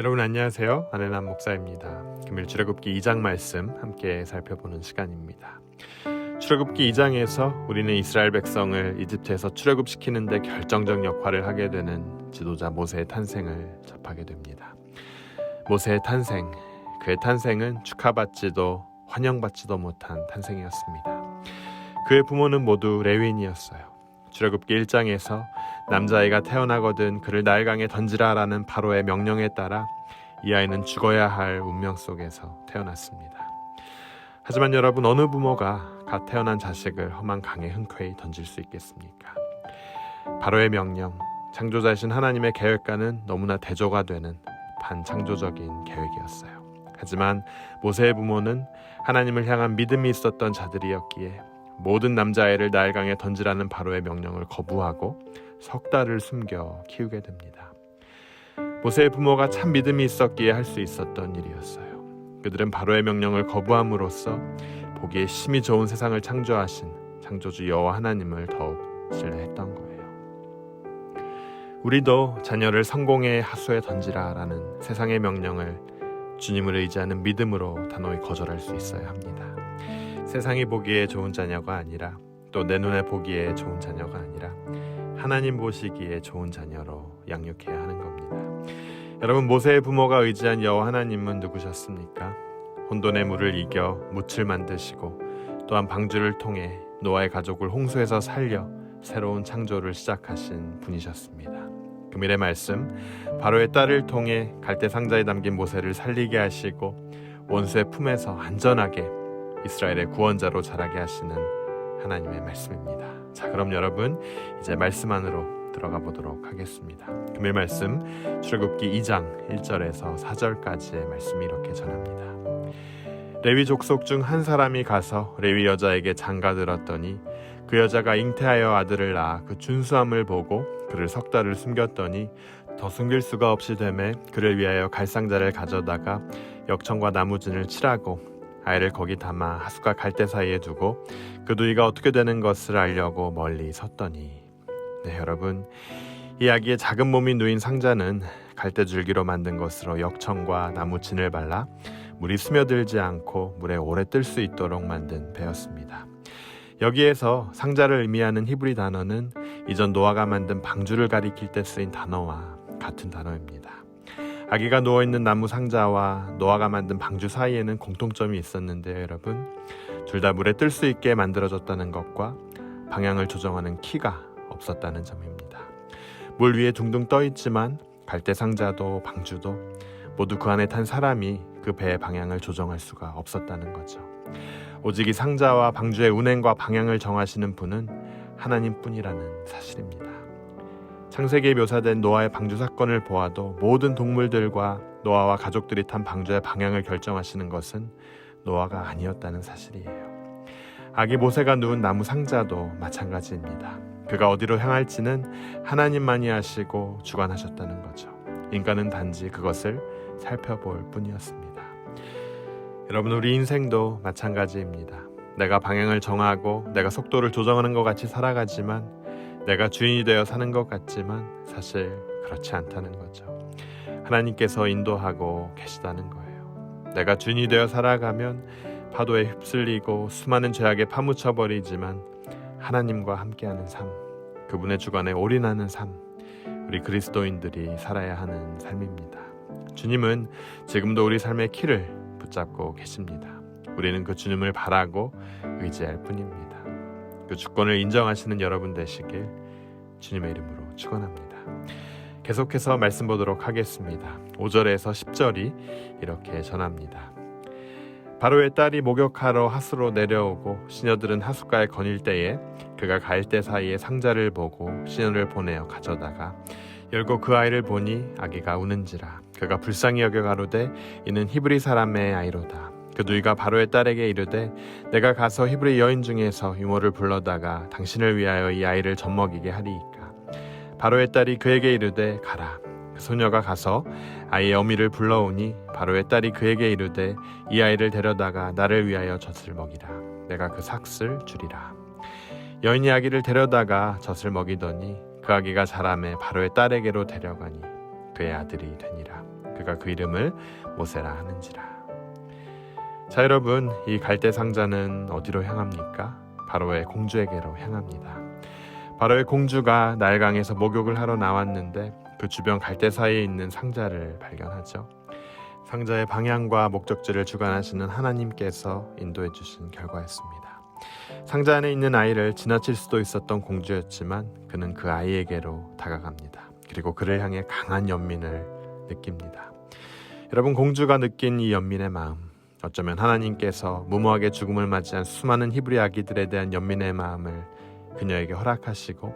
여러분 안녕하세요. 안혜남 목사입니다. 금일 출애굽기 2장 말씀 함께 살펴보는 시간입니다. 출애굽기 2장에서 우리는 이스라엘 백성을 이집트에서 출애굽시키는 데 결정적 역할을 하게 되는 지도자 모세의 탄생을 접하게 됩니다. 모세의 탄생, 그의 탄생은 축하받지도 환영받지도 못한 탄생이었습니다. 그의 부모는 모두 레위인이었어요. 출애굽기 1장에서 남자아이가 태어나거든 그를 나일강에 던지라라는 바로의 명령에 따라 이 아이는 죽어야 할 운명 속에서 태어났습니다. 하지만 여러분, 어느 부모가 갓 태어난 자식을 험한 강에 흔쾌히 던질 수 있겠습니까? 바로의 명령, 창조자이신 하나님의 계획과는 너무나 대조가 되는 반창조적인 계획이었어요. 하지만 모세의 부모는 하나님을 향한 믿음이 있었던 자들이었기에 모든 남자아이를 나일강에 던지라는 바로의 명령을 거부하고 석 달을 숨겨 키우게 됩니다. 모세의 부모가 참 믿음이 있었기에 할 수 있었던 일이었어요. 그들은 바로의 명령을 거부함으로써 보기에 심히 좋은 세상을 창조하신 창조주 여호와 하나님을 더욱 신뢰했던 거예요. 우리도 자녀를 성공의 하수에 던지라라는 세상의 명령을 주님을 의지하는 믿음으로 단호히 거절할 수 있어야 합니다. 세상이 보기에 좋은 자녀가 아니라, 또 내 눈에 보기에 좋은 자녀가 아니라 하나님 보시기에 좋은 자녀로 양육해야 하는 겁니다. 여러분, 모세의 부모가 의지한 여호와 하나님은 누구셨습니까? 혼돈의 물을 이겨 묻을 만드시고 또한 방주를 통해 노아의 가족을 홍수에서 살려 새로운 창조를 시작하신 분이셨습니다. 금일의 말씀, 바로의 딸을 통해 갈대 상자에 담긴 모세를 살리게 하시고 원수의 품에서 안전하게 이스라엘의 구원자로 자라게 하시는 하나님의 말씀입니다. 자, 그럼 여러분, 이제 말씀 안으로 들어가 보도록 하겠습니다. 금일 말씀, 출애굽기 2장 1절에서 4절까지의 말씀이 이렇게 전합니다. 레위 족속 중 한 사람이 가서 레위 여자에게 장가들었더니 그 여자가 잉태하여 아들을 낳아 그 준수함을 보고 그를 석 달을 숨겼더니 더 숨길 수가 없이 되매 그를 위하여 갈상자를 가져다가 역청과 나무진을 칠하고 아이를 거기 담아 하수가 갈대 사이에 두고 그 누이가 어떻게 되는 것을 알려고 멀리 섰더니. 네, 여러분, 이 아기의 작은 몸이 누인 상자는 갈대 줄기로 만든 것으로 역청과 나무진을 발라 물이 스며들지 않고 물에 오래 뜰 수 있도록 만든 배였습니다. 여기에서 상자를 의미하는 히브리 단어는 이전 노아가 만든 방주를 가리킬 때 쓰인 단어와 같은 단어입니다. 아기가 누워있는 나무 상자와 노아가 만든 방주 사이에는 공통점이 있었는데요, 여러분. 둘 다 물에 뜰 수 있게 만들어졌다는 것과 방향을 조정하는 키가 없었다는 점입니다. 물 위에 둥둥 떠있지만 갈대 상자도 방주도 모두 그 안에 탄 사람이 그 배의 방향을 조정할 수가 없었다는 거죠. 오직 이 상자와 방주의 운행과 방향을 정하시는 분은 하나님뿐이라는 사실입니다. 창세기에 묘사된 노아의 방주 사건을 보아도 모든 동물들과 노아와 가족들이 탄 방주의 방향을 결정하시는 것은 노아가 아니었다는 사실이에요. 아기 모세가 누운 나무 상자도 마찬가지입니다. 그가 어디로 향할지는 하나님만이 하시고 주관하셨다는 거죠. 인간은 단지 그것을 살펴볼 뿐이었습니다. 여러분, 우리 인생도 마찬가지입니다. 내가 방향을 정하고 내가 속도를 조정하는 것 같이 살아가지만, 내가 주인이 되어 사는 것 같지만 사실 그렇지 않다는 거죠. 하나님께서 인도하고 계시다는 거예요. 내가 주인이 되어 살아가면 파도에 휩쓸리고 수많은 죄악에 파묻혀버리지만 하나님과 함께하는 삶, 그분의 주관에 올인하는 삶, 우리 그리스도인들이 살아야 하는 삶입니다. 주님은 지금도 우리 삶의 키를 붙잡고 계십니다. 우리는 그 주님을 바라고 의지할 뿐입니다. 그 주권을 인정하시는 여러분 되시길 주님의 이름으로 축원합니다. 계속해서 말씀 보도록 하겠습니다. 5절에서 10절이 이렇게 전합니다. 바로의 딸이 목욕하러 하수로 내려오고 시녀들은 하수가에 거닐 때에 그가 갈대 사이에 상자를 보고 시녀를 보내어 가져다가 열고 그 아이를 보니 아기가 우는지라. 그가 불쌍히 여겨 가로되 이는 히브리 사람의 아이로다. 그 누이가 바로의 딸에게 이르되 내가 가서 히브리 여인 중에서 유모를 불러다가 당신을 위하여 이 아이를 젖먹이게 하리이까. 바로의 딸이 그에게 이르되 가라. 그 소녀가 가서 아이의 어미를 불러오니 바로의 딸이 그에게 이르되 이 아이를 데려다가 나를 위하여 젖을 먹이라. 내가 그 삭을 주리라. 여인이 아기를 데려다가 젖을 먹이더니 그 아기가 자라매 바로의 딸에게로 데려가니 그의 아들이 되니라. 그가 그 이름을 모세라 하는지라. 자, 여러분, 이 갈대 상자는 어디로 향합니까? 바로의 공주에게로 향합니다. 바로의 공주가 나일강에서 목욕을 하러 나왔는데 그 주변 갈대 사이에 있는 상자를 발견하죠. 상자의 방향과 목적지를 주관하시는 하나님께서 인도해 주신 결과였습니다. 상자 안에 있는 아이를 지나칠 수도 있었던 공주였지만 그는 그 아이에게로 다가갑니다. 그리고 그를 향해 강한 연민을 느낍니다. 여러분, 공주가 느낀 이 연민의 마음, 어쩌면 하나님께서 무모하게 죽음을 맞이한 수많은 히브리 아기들에 대한 연민의 마음을 그녀에게 허락하시고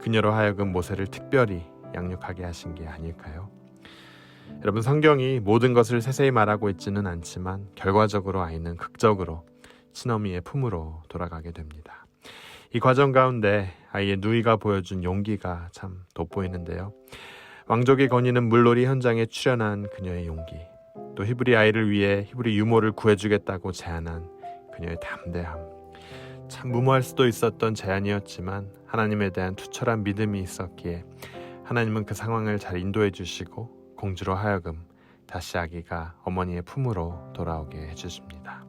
그녀로 하여금 모세를 특별히 양육하게 하신 게 아닐까요? 여러분, 성경이 모든 것을 세세히 말하고 있지는 않지만 결과적으로 아이는 극적으로 친어미의 품으로 돌아가게 됩니다. 이 과정 가운데 아이의 누이가 보여준 용기가 참 돋보이는데요. 왕족이 거니는 물놀이 현장에 출연한 그녀의 용기, 또 히브리 아이를 위해 히브리 유모를 구해주겠다고 제안한 그녀의 담대함, 참 무모할 수도 있었던 제안이었지만 하나님에 대한 투철한 믿음이 있었기에 하나님은 그 상황을 잘 인도해 주시고 공주로 하여금 다시 아기가 어머니의 품으로 돌아오게 해주십니다.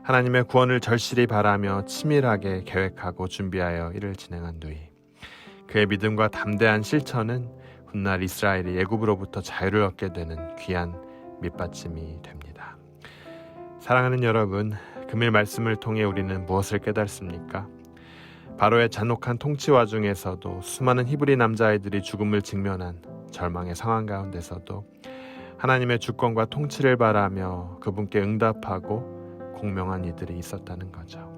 하나님의 구원을 절실히 바라며 치밀하게 계획하고 준비하여 이를 진행한 누이, 그의 믿음과 담대한 실천은 훗날 이스라엘이 애굽으로부터 자유를 얻게 되는 귀한 밑받침이 됩니다. 사랑하는 여러분, 금일 말씀을 통해 우리는 무엇을 깨닫습니까? 바로의 잔혹한 통치 와중에서도 수많은 히브리 남자아이들이 죽음을 직면한 절망의 상황 가운데서도 하나님의 주권과 통치를 바라며 그분께 응답하고 공명한 이들이 있었다는 거죠.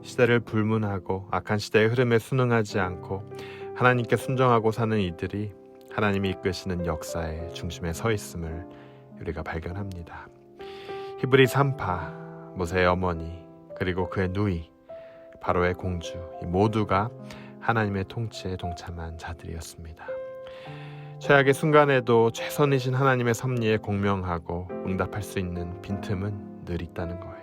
시대를 불문하고 악한 시대의 흐름에 순응하지 않고 하나님께 순종하고 사는 이들이 하나님이 이끄시는 역사의 중심에 서 있음을 우리가 발견합니다. 히브리 산파, 모세의 어머니, 그리고 그의 누이, 바로의 공주, 이 모두가 하나님의 통치에 동참한 자들이었습니다. 최악의 순간에도 최선이신 하나님의 섭리에 공명하고 응답할 수 있는 빈틈은 늘 있다는 거예요.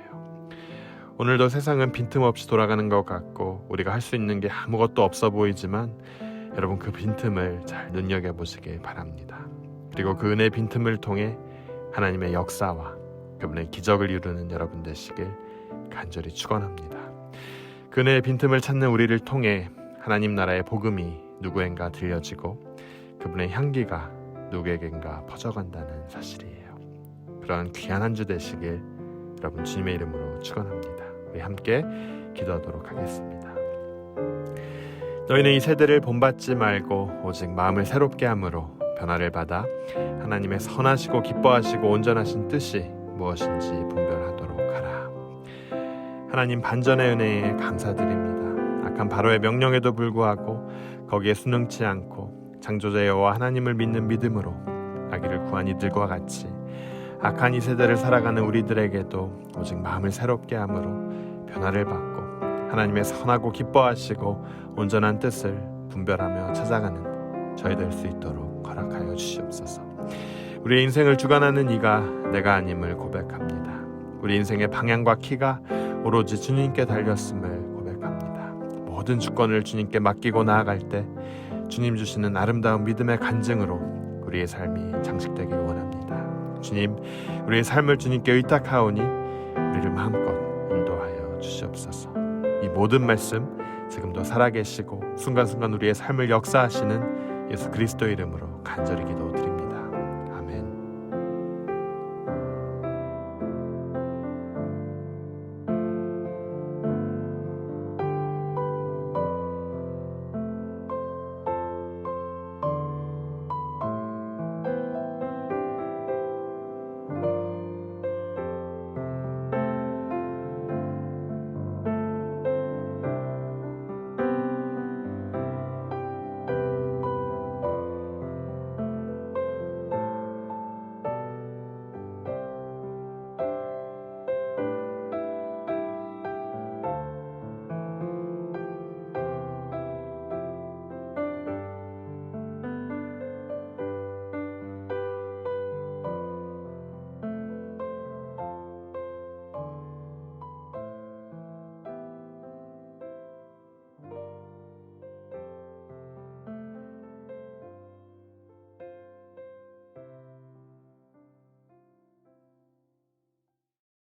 오늘도 세상은 빈틈없이 돌아가는 것 같고 우리가 할 수 있는 게 아무것도 없어 보이지만 여러분, 그 빈틈을 잘 눈여겨보시길 바랍니다. 그리고 그 은혜의 빈틈을 통해 하나님의 역사와 그분의 기적을 이루는 여러분 되시길 간절히 축원합니다. 그 은혜의 빈틈을 찾는 우리를 통해 하나님 나라의 복음이 누구엔가 들려지고 그분의 향기가 누구에겐가 퍼져간다는 사실이에요. 그런 귀한 한 주 되시길 여러분 주님의 이름으로 축원합니다. 우리 함께 기도하도록 하겠습니다. 너희는 이 세대를 본받지 말고 오직 마음을 새롭게 함으로 변화를 받아 하나님의 선하시고 기뻐하시고 온전하신 뜻이 무엇인지 분별하도록 하라. 하나님, 반전의 은혜에 감사드립니다. 악한 바로의 명령에도 불구하고 거기에 순응치 않고 창조자 여호와 하나님을 믿는 믿음으로 아기를 구한 이들과 같이 악한 이 세대를 살아가는 우리들에게도 오직 마음을 새롭게 함으로 변화를 받고 하나님의 선하고 기뻐하시고 온전한 뜻을 분별하며 찾아가는 저희 될 수 있도록 허락하여 주시옵소서. 우리의 인생을 주관하는 이가 내가 아님을 고백합니다. 우리 인생의 방향과 키가 오로지 주님께 달렸음을 고백합니다. 모든 주권을 주님께 맡기고 나아갈 때 주님 주시는 아름다운 믿음의 간증으로 우리의 삶이 장식되길 원합니다. 주님, 우리의 삶을 주님께 의탁하오니 우리를 마음껏 인도하여 주시옵소서. 이 모든 말씀 지금도 살아계시고 순간순간 우리의 삶을 역사하시는 예수 그리스도 이름으로 간절히 기도드립니다.